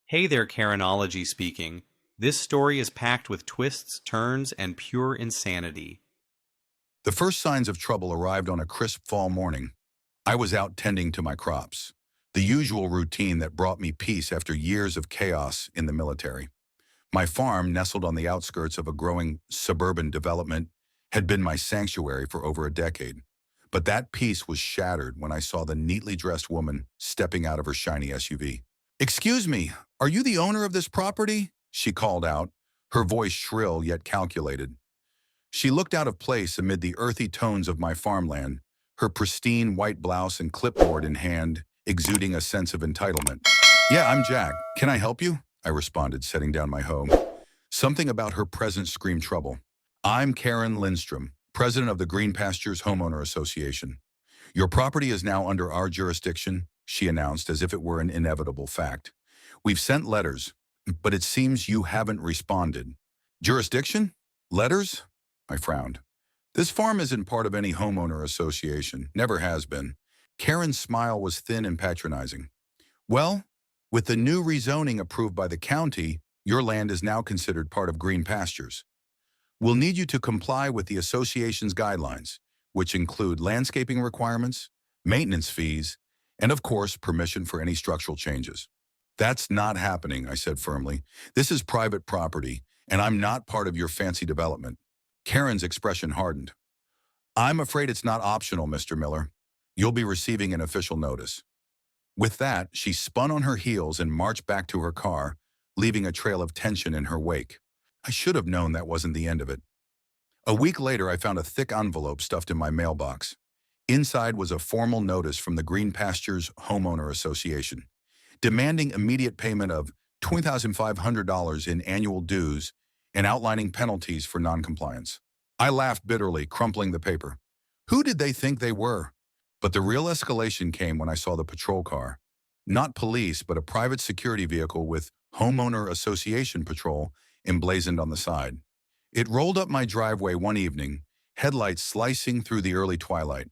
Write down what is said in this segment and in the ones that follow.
Hey there, Karenology speaking. This story is packed with twists, turns, and pure insanity. The first signs of trouble arrived on a crisp fall morning. I was out tending to my crops, the usual routine that brought me peace after years of chaos in the military. My farm, nestled on the outskirts of a growing suburban development, had been my sanctuary for over a decade. But that peace was shattered when I saw the neatly dressed woman stepping out of her shiny SUV. "Excuse me, are you the owner of this property?" she called out, her voice shrill yet calculated. She looked out of place amid the earthy tones of my farmland, her pristine white blouse and clipboard in hand, exuding a sense of entitlement. "Yeah, I'm Jack. Can I help you?" I responded, setting down my hoe. Something about her presence screamed trouble. "I'm Karen Lindstrom, president of the Green Pastures Homeowner Association. Your property is now under our jurisdiction," she announced as if it were an inevitable fact. "We've sent letters, but it seems you haven't responded." "Jurisdiction? Letters?" I frowned. "This farm isn't part of any homeowner association, never has been." Karen's smile was thin and patronizing. "Well, with the new rezoning approved by the county, your land is now considered part of Green Pastures. We'll need you to comply with the association's guidelines, which include landscaping requirements, maintenance fees, and of course, permission for any structural changes." "That's not happening," I said firmly. "This is private property, and I'm not part of your fancy development." Karen's expression hardened. "I'm afraid it's not optional, Mr. Miller. You'll be receiving an official notice." With that, she spun on her heels and marched back to her car, leaving a trail of tension in her wake. I should have known that wasn't the end of it. A week later, I found a thick envelope stuffed in my mailbox. Inside was a formal notice from the Green Pastures Homeowner Association, demanding immediate payment of $2,500 in annual dues and outlining penalties for noncompliance. I laughed bitterly, crumpling the paper. Who did they think they were? But the real escalation came when I saw the patrol car. Not police, but a private security vehicle with Homeowner Association Patrol emblazoned on the side. It rolled up my driveway one evening, headlights slicing through the early twilight.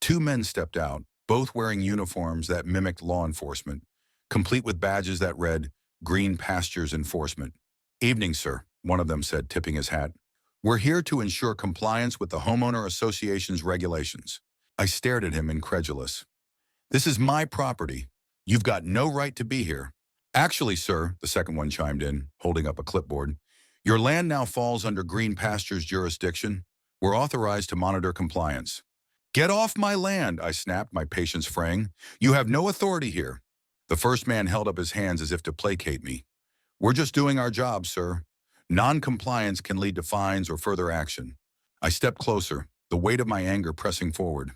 Two men stepped out, both wearing uniforms that mimicked law enforcement, complete with badges that read Green Pastures Enforcement. "Evening, sir," one of them said, tipping his hat. "We're here to ensure compliance with the Homeowner Association's regulations." I stared at him, incredulous. "This is my property. You've got no right to be here." "Actually, sir," the second one chimed in, holding up a clipboard, "your land now falls under Green Pastures jurisdiction. We're authorized to monitor compliance." "Get off my land," I snapped, my patience fraying. "You have no authority here." The first man held up his hands as if to placate me. "We're just doing our job, sir. Non-compliance can lead to fines or further action." I stepped closer, the weight of my anger pressing forward.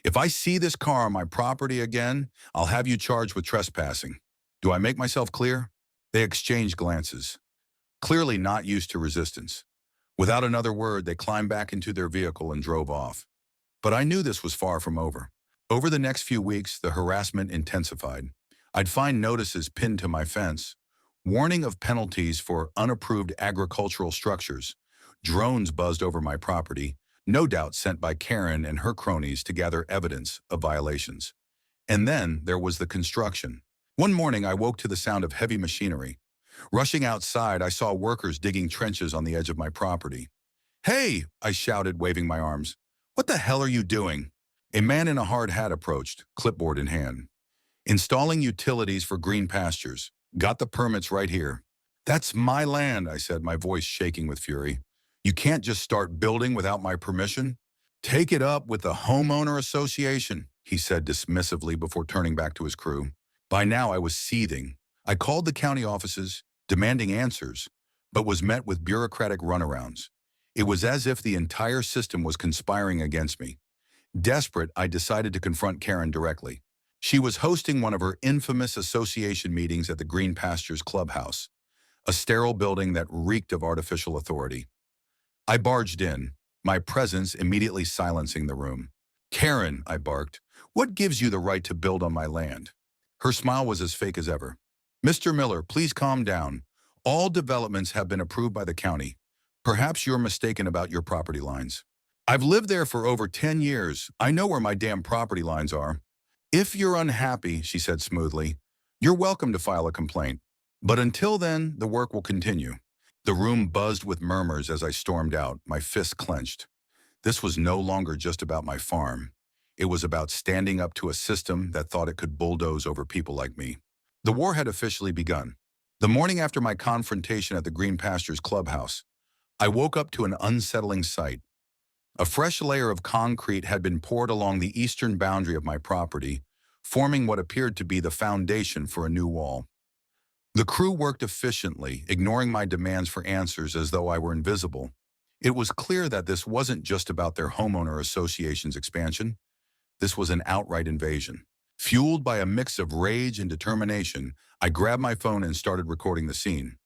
"If I see this car on my property again, I'll have you charged with trespassing. Do I make myself clear?" They exchanged glances, clearly not used to resistance. Without another word, they climbed back into their vehicle and drove off. But I knew this was far from over. Over the next few weeks, the harassment intensified. I'd find notices pinned to my fence, warning of penalties for unapproved agricultural structures. Drones buzzed over my property, no doubt sent by Karen and her cronies to gather evidence of violations. And then there was the construction. One morning, I woke to the sound of heavy machinery. Rushing outside, I saw workers digging trenches on the edge of my property. "Hey!" I shouted, waving my arms. "What the hell are you doing?" A man in a hard hat approached, clipboard in hand. "Installing utilities for Green Pastures. Got the permits right here." "That's my land," I said, my voice shaking with fury. "You can't just start building without my permission." "Take it up with the Homeowner Association," he said dismissively before turning back to his crew. By now I was seething. I called the county offices, demanding answers, but was met with bureaucratic runarounds. It was as if the entire system was conspiring against me. Desperate, I decided to confront Karen directly. She was hosting one of her infamous association meetings at the Green Pastures Clubhouse, a sterile building that reeked of artificial authority. I barged in, my presence immediately silencing the room. "Karen," I barked, "what gives you the right to build on my land?" Her smile was as fake as ever. "Mr. Miller, please calm down. All developments have been approved by the county. Perhaps you're mistaken about your property lines." "I've lived there for over 10 years. I know where my damn property lines are." "If you're unhappy," she said smoothly, "you're welcome to file a complaint. But until then, the work will continue. The room buzzed with murmurs as I stormed out, my fists clenched. This was no longer just about my farm. It was about standing up to a system that thought it could bulldoze over people like me. The war had officially begun. The morning after my confrontation at the Green Pastures clubhouse, I woke up to an unsettling sight. A fresh layer of concrete had been poured along the eastern boundary of my property, forming what appeared to be the foundation for a new wall. The crew worked efficiently, ignoring my demands for answers as though I were invisible. It was clear that this wasn't just about their homeowner association's expansion. This was an outright invasion. Fueled by a mix of rage and determination, I grabbed my phone and started recording the scene.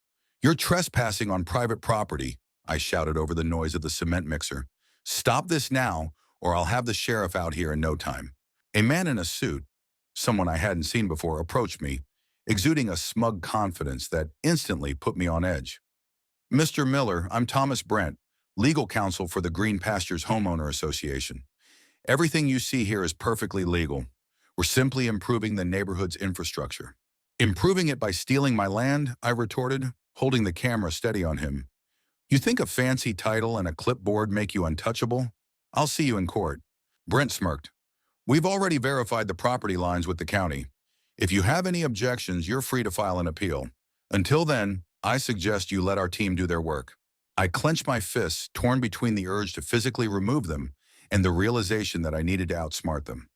"You're trespassing on private property," I shouted over the noise of the cement mixer. "Stop this now, or I'll have the sheriff out here in no time." A man in a suit, someone I hadn't seen before, approached me, exuding a smug confidence that instantly put me on edge. "Mr. Miller, I'm Thomas Brent, legal counsel for the Green Pastures Homeowner Association. Everything you see here is perfectly legal. We're simply improving the neighborhood's infrastructure." "Improving it by stealing my land?" I retorted, holding the camera steady on him. "You think a fancy title and a clipboard make you untouchable? I'll see you in court." Brent smirked. "We've already verified the property lines with the county. If you have any objections, you're free to file an appeal. Until then, I suggest you let our team do their work." I clenched my fists, torn between the urge to physically remove them and the realization that I needed to outsmart them.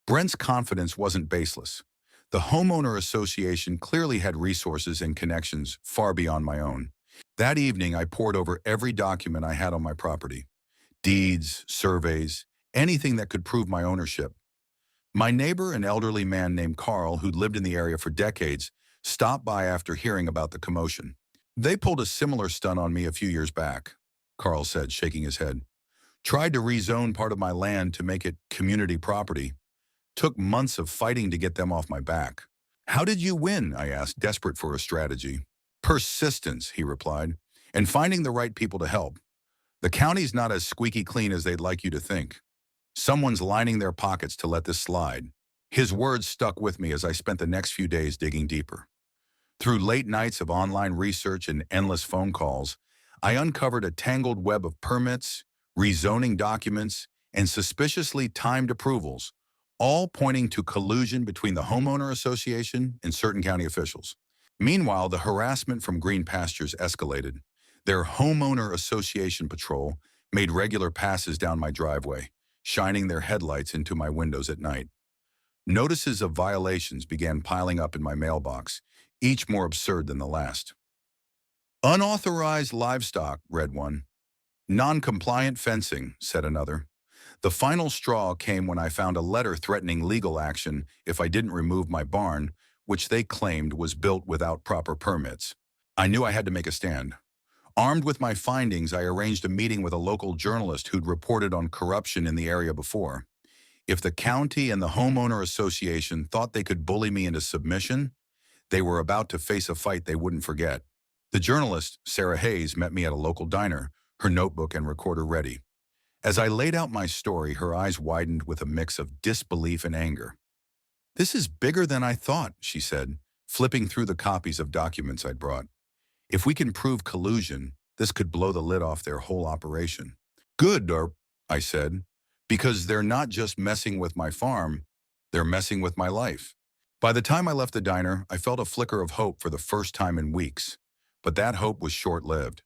Brent's confidence wasn't baseless. The Homeowner Association clearly had resources and connections far beyond my own. That evening, I pored over every document I had on my property. Deeds, surveys, anything that could prove my ownership. My neighbor, an elderly man named Carl, who'd lived in the area for decades, stopped by after hearing about the commotion. "They pulled a similar stunt on me a few years back," Carl said, shaking his head. "Tried to rezone part of my land to make it community property. Took months of fighting to get them off my back." "How did you win?" I asked, desperate for a strategy. "Persistence," he replied, "and finding the right people to help. The county's not as squeaky clean as they'd like you to think. Someone's lining their pockets to let this slide." His words stuck with me as I spent the next few days digging deeper. Through late nights of online research and endless phone calls, I uncovered a tangled web of permits, rezoning documents, and suspiciously timed approvals, all pointing to collusion between the Homeowner Association and certain county officials. Meanwhile, the harassment from Green Pastures escalated. Their Homeowner Association patrol made regular passes down my driveway, shining their headlights into my windows at night. Notices of violations began piling up in my mailbox, each more absurd than the last. "Unauthorized livestock," read one. "Non-compliant fencing," said another. The final straw came when I found a letter threatening legal action if I didn't remove my barn, which they claimed was built without proper permits. I knew I had to make a stand. Armed with my findings, I arranged a meeting with a local journalist who'd reported on corruption in the area before. If the county and the Homeowner Association thought they could bully me into submission, they were about to face a fight they wouldn't forget. The journalist, Sarah Hayes, met me at a local diner, her notebook and recorder ready. As I laid out my story, her eyes widened with a mix of disbelief and anger. "This is bigger than I thought," she said, flipping through the copies of documents I'd brought. "If we can prove collusion, this could blow the lid off their whole operation." "Good," I said, "because they're not just messing with my farm, they're messing with my life." By the time I left the diner, I felt a flicker of hope for the first time in weeks. But that hope was short-lived.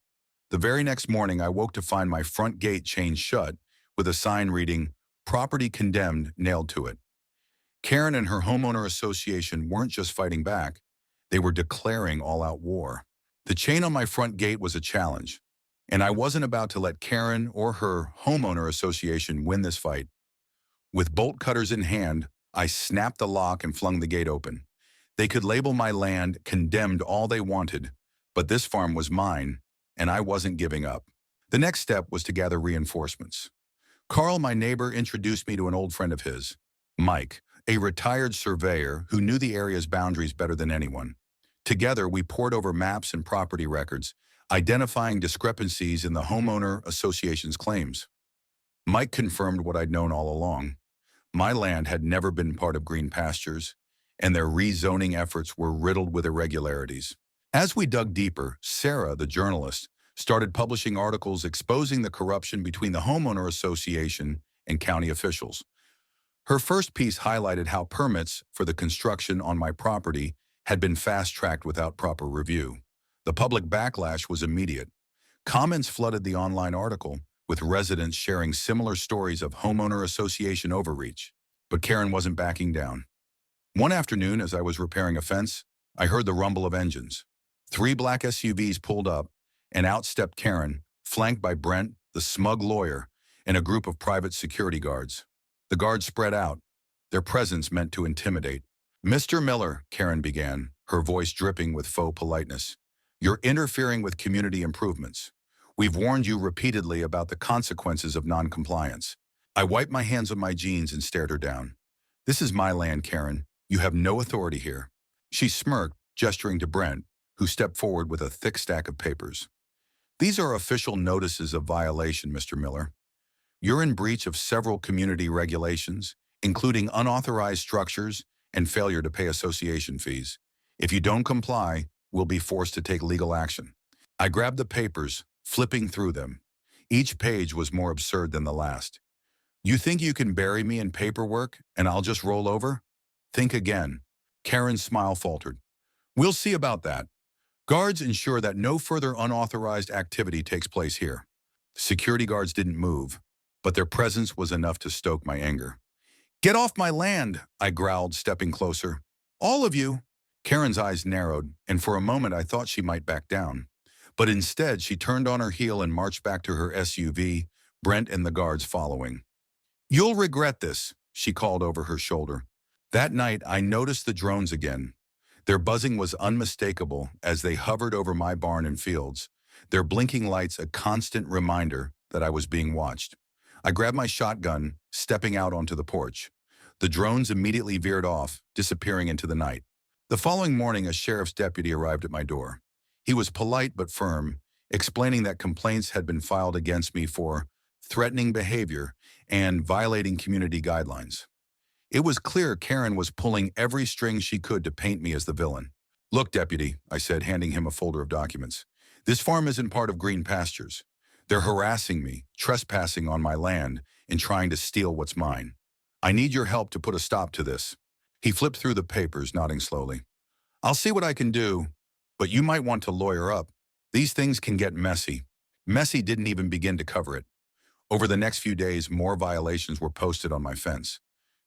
The very next morning, I woke to find my front gate chained shut with a sign reading, "Property condemned," nailed to it. Karen and her Homeowner Association weren't just fighting back, they were declaring all-out war. The chain on my front gate was a challenge, and I wasn't about to let Karen or her Homeowner Association win this fight. With bolt cutters in hand, I snapped the lock and flung the gate open. They could label my land condemned all they wanted, but this farm was mine, and I wasn't giving up. The next step was to gather reinforcements. Carl, my neighbor, introduced me to an old friend of his, Mike, a retired surveyor who knew the area's boundaries better than anyone. Together, we pored over maps and property records, identifying discrepancies in the Homeowner Association's claims. Mike confirmed what I'd known all along. My land had never been part of Green Pastures, and their rezoning efforts were riddled with irregularities. As we dug deeper, Sarah, the journalist, started publishing articles exposing the corruption between the Homeowner Association and county officials. Her first piece highlighted how permits for the construction on my property had been fast-tracked without proper review. The public backlash was immediate. Comments flooded the online article, with residents sharing similar stories of Homeowner Association overreach. But Karen wasn't backing down. One afternoon, as I was repairing a fence, I heard the rumble of engines. 3 black SUVs pulled up, and out stepped Karen, flanked by Brent, the smug lawyer, and a group of private security guards. The guards spread out, their presence meant to intimidate. "Mr. Miller," Karen began, her voice dripping with faux politeness, "you're interfering with community improvements. We've warned you repeatedly about the consequences of noncompliance." I wiped my hands on my jeans and stared her down. "This is my land, Karen. You have no authority here." She smirked, gesturing to Brent, who stepped forward with a thick stack of papers. "These are official notices of violation, Mr. Miller. You're in breach of several community regulations, including unauthorized structures and failure to pay association fees. If you don't comply, we'll be forced to take legal action." I grabbed the papers, flipping through them. Each page was more absurd than the last. "You think you can bury me in paperwork and I'll just roll over? Think again." Karen's smile faltered. "We'll see about that. Guards ensure that no further unauthorized activity takes place here." Security guards didn't move, but their presence was enough to stoke my anger. "Get off my land," I growled, stepping closer. "All of you." Karen's eyes narrowed, and for a moment I thought she might back down. But instead, she turned on her heel and marched back to her SUV, Brent and the guards following. "You'll regret this," she called over her shoulder. That night, I noticed the drones again. Their buzzing was unmistakable as they hovered over my barn and fields, their blinking lights a constant reminder that I was being watched. I grabbed my shotgun, stepping out onto the porch. The drones immediately veered off, disappearing into the night. The following morning, a sheriff's deputy arrived at my door. He was polite but firm, explaining that complaints had been filed against me for threatening behavior and violating community guidelines. It was clear Karen was pulling every string she could to paint me as the villain. "Look, deputy," I said, handing him a folder of documents. "This farm isn't part of Green Pastures. They're harassing me, trespassing on my land, and trying to steal what's mine. I need your help to put a stop to this." He flipped through the papers, nodding slowly. "I'll see what I can do, but you might want to lawyer up. These things can get messy." Messy didn't even begin to cover it. Over the next few days, more violations were posted on my fence.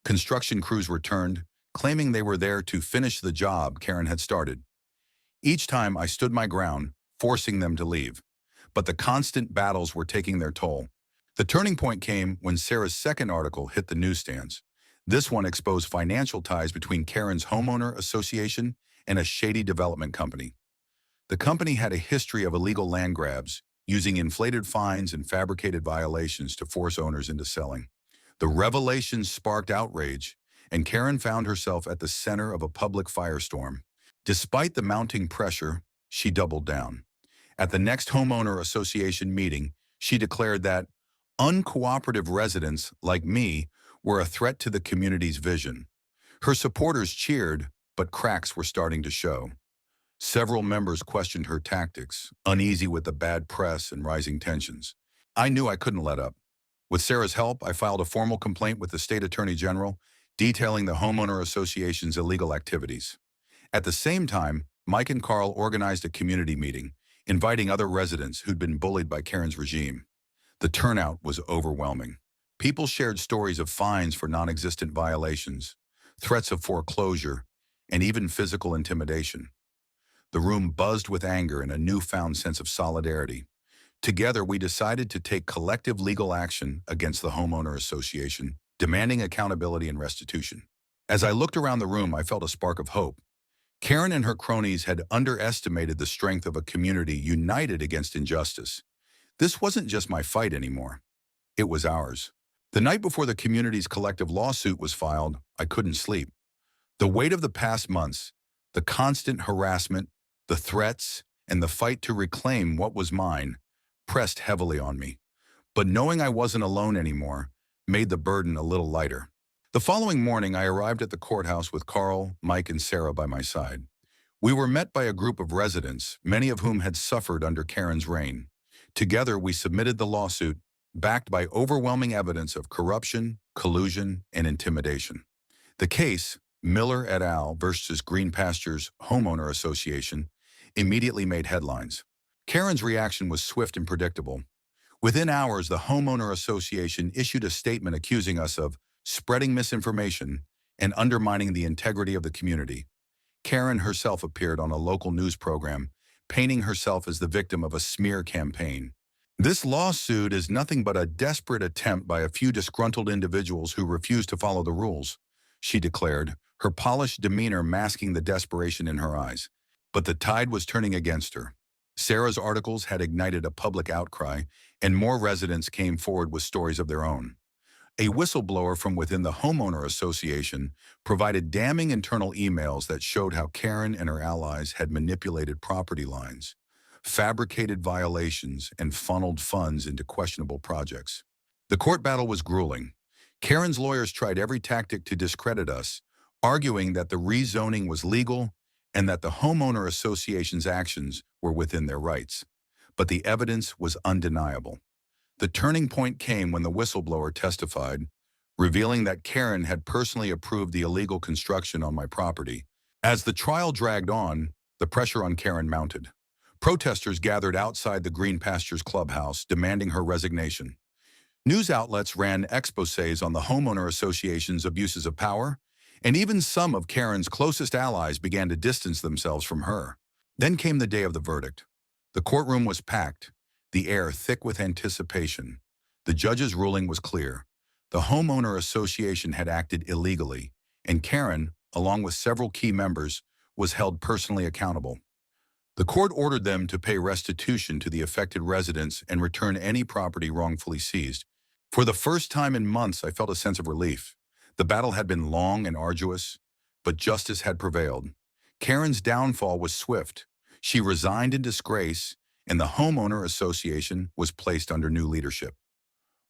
Construction crews returned, claiming they were there to finish the job Karen had started. Each time I stood my ground, forcing them to leave. But the constant battles were taking their toll. The turning point came when Sarah's second article hit the newsstands. This one exposed financial ties between Karen's Homeowner Association and a shady development company. The company had a history of illegal land grabs, using inflated fines and fabricated violations to force owners into selling. The revelations sparked outrage, and Karen found herself at the center of a public firestorm. Despite the mounting pressure, she doubled down. At the next Homeowner Association meeting, she declared that uncooperative residents like me were a threat to the community's vision. Her supporters cheered, but cracks were starting to show. Several members questioned her tactics, uneasy with the bad press and rising tensions. I knew I couldn't let up. With Sarah's help, I filed a formal complaint with the state attorney general, detailing the Homeowner Association's illegal activities. At the same time, Mike and Carl organized a community meeting, inviting other residents who'd been bullied by Karen's regime. The turnout was overwhelming. People shared stories of fines for non-existent violations, threats of foreclosure, and even physical intimidation. The room buzzed with anger and a newfound sense of solidarity. Together, we decided to take collective legal action against the Homeowner Association, demanding accountability and restitution. As I looked around the room, I felt a spark of hope. Karen and her cronies had underestimated the strength of a community united against injustice. This wasn't just my fight anymore. It was ours. The night before the community's collective lawsuit was filed, I couldn't sleep. The weight of the past months, the constant harassment, the threats, and the fight to reclaim what was mine, pressed heavily on me. But knowing I wasn't alone anymore made the burden a little lighter. The following morning, I arrived at the courthouse with Carl, Mike, and Sarah by my side. We were met by a group of residents, many of whom had suffered under Karen's reign. Together, we submitted the lawsuit, backed by overwhelming evidence of corruption, collusion, and intimidation. The case, Miller et al. Versus Green Pastures Homeowner Association, immediately made headlines. Karen's reaction was swift and predictable. Within hours, the Homeowner Association issued a statement accusing us of spreading misinformation and undermining the integrity of the community. Karen herself appeared on a local news program, painting herself as the victim of a smear campaign. This lawsuit is nothing but a desperate attempt by a few disgruntled individuals who refuse to follow the rules, she declared, her polished demeanor masking the desperation in her eyes. But the tide was turning against her. Sarah's articles had ignited a public outcry, and more residents came forward with stories of their own. A whistleblower from within the Homeowner Association provided damning internal emails that showed how Karen and her allies had manipulated property lines, fabricated violations, and funneled funds into questionable projects. The court battle was grueling. Karen's lawyers tried every tactic to discredit us, arguing that the rezoning was legal and that the Homeowner Association's actions were within their rights. But the evidence was undeniable. The turning point came when the whistleblower testified, revealing that Karen had personally approved the illegal construction on my property. As the trial dragged on, the pressure on Karen mounted. Protesters gathered outside the Green Pastures clubhouse, demanding her resignation. News outlets ran exposés on the Homeowner Association's abuses of power, and even some of Karen's closest allies began to distance themselves from her. Then came the day of the verdict. The courtroom was packed, the air thick with anticipation. The judge's ruling was clear. The Homeowner Association had acted illegally, and Karen, along with several key members, was held personally accountable. The court ordered them to pay restitution to the affected residents and return any property wrongfully seized. For the first time in months, I felt a sense of relief. The battle had been long and arduous, but justice had prevailed. Karen's downfall was swift. She resigned in disgrace, and the Homeowner Association was placed under new leadership.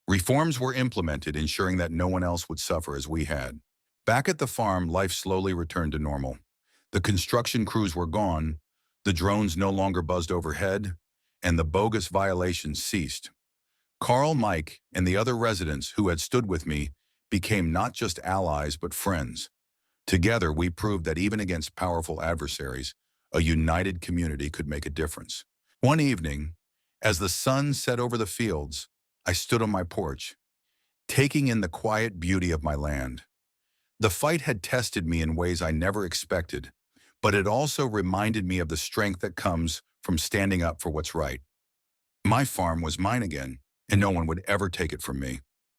Reforms were implemented, ensuring that no one else would suffer as we had. Back at the farm, life slowly returned to normal. The construction crews were gone, the drones no longer buzzed overhead, and the bogus violations ceased. Carl, Mike, and the other residents who had stood with me became not just allies but friends. Together, we proved that even against powerful adversaries, a united community could make a difference. One evening, as the sun set over the fields, I stood on my porch, taking in the quiet beauty of my land. The fight had tested me in ways I never expected, but it also reminded me of the strength that comes from standing up for what's right. My farm was mine again, and no one would ever take it from me.